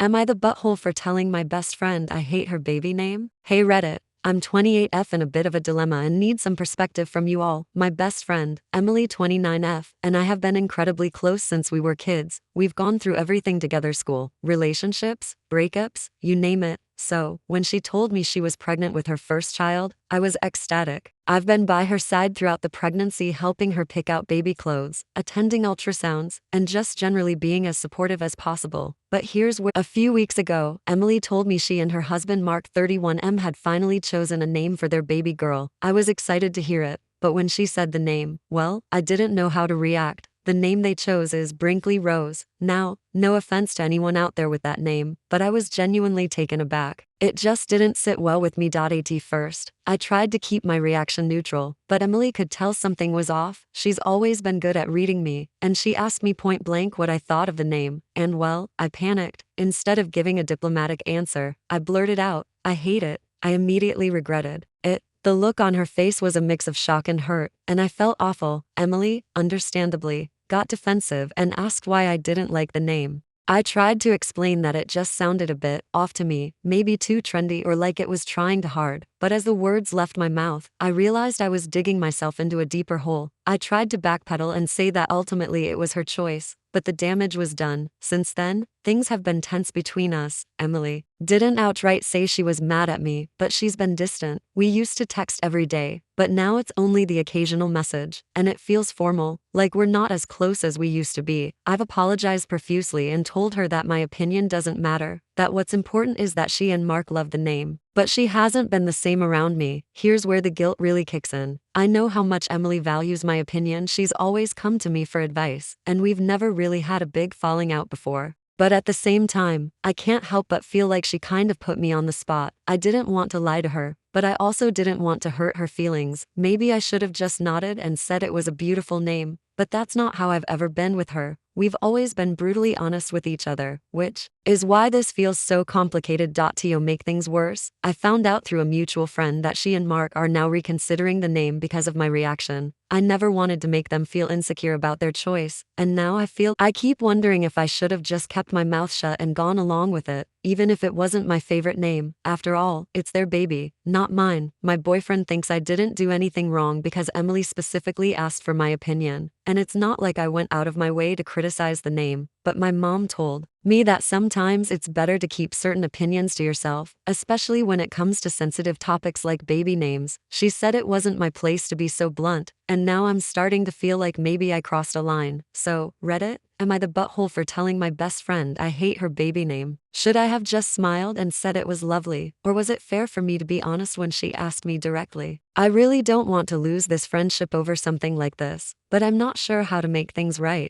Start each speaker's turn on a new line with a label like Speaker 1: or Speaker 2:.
Speaker 1: Am I the butthole for telling my best friend I hate her baby name? Hey Reddit, I'm 28F in a bit of a dilemma and need some perspective from you all. My best friend, Emily 29F, and I have been incredibly close since we were kids. We've gone through everything together: school, relationships, breakups, you name it. So, when she told me she was pregnant with her first child, I was ecstatic. I've been by her side throughout the pregnancy, helping her pick out baby clothes, attending ultrasounds, and just generally being as supportive as possible. But here's where a few weeks ago, Emily told me she and her husband Mark 31M had finally chosen a name for their baby girl. I was excited to hear it, but when she said the name, well, I didn't know how to react. The name they chose is Brinkley-Rose. Now, no offense to anyone out there with that name, but I was genuinely taken aback. It just didn't sit well with me. At first, I tried to keep my reaction neutral, but Emily could tell something was off. She's always been good at reading me, and she asked me point blank what I thought of the name, and well, I panicked. Instead of giving a diplomatic answer, I blurted out, "I hate it." I immediately regretted it. The look on her face was a mix of shock and hurt, and I felt awful. Emily, understandably, got defensive and asked why I didn't like the name. I tried to explain that it just sounded a bit off to me, maybe too trendy or like it was trying too hard, but as the words left my mouth, I realized I was digging myself into a deeper hole. I tried to backpedal and say that ultimately it was her choice, but the damage was done. Since then, things have been tense between us. Emily didn't outright say she was mad at me, but she's been distant. We used to text every day, but now it's only the occasional message, and it feels formal, like we're not as close as we used to be. I've apologized profusely and told her that my opinion doesn't matter, that what's important is that she and Mark love the name. But she hasn't been the same around me. Here's where the guilt really kicks in. I know how much Emily values my opinion. She's always come to me for advice, and we've never really had a big falling out before. But at the same time, I can't help but feel like she kind of put me on the spot. I didn't want to lie to her, but I also didn't want to hurt her feelings. Maybe I should have just nodded and said it was a beautiful name, but that's not how I've ever been with her. We've always been brutally honest with each other, which is why this feels so complicated. To make things worse, I found out through a mutual friend that she and Mark are now reconsidering the name because of my reaction. I never wanted to make them feel insecure about their choice, and now I keep wondering if I should have just kept my mouth shut and gone along with it, even if it wasn't my favorite name. After all, it's their baby, not mine. My boyfriend thinks I didn't do anything wrong because Emily specifically asked for my opinion, and it's not like I went out of my way to criticize the name, but my mom told me that sometimes it's better to keep certain opinions to yourself, especially when it comes to sensitive topics like baby names. She said it wasn't my place to be so blunt, and now I'm starting to feel like maybe I crossed a line. So, Reddit, am I the butthole for telling my best friend I hate her baby name? Should I have just smiled and said it was lovely, or was it fair for me to be honest when she asked me directly? I really don't want to lose this friendship over something like this, but I'm not sure how to make things right.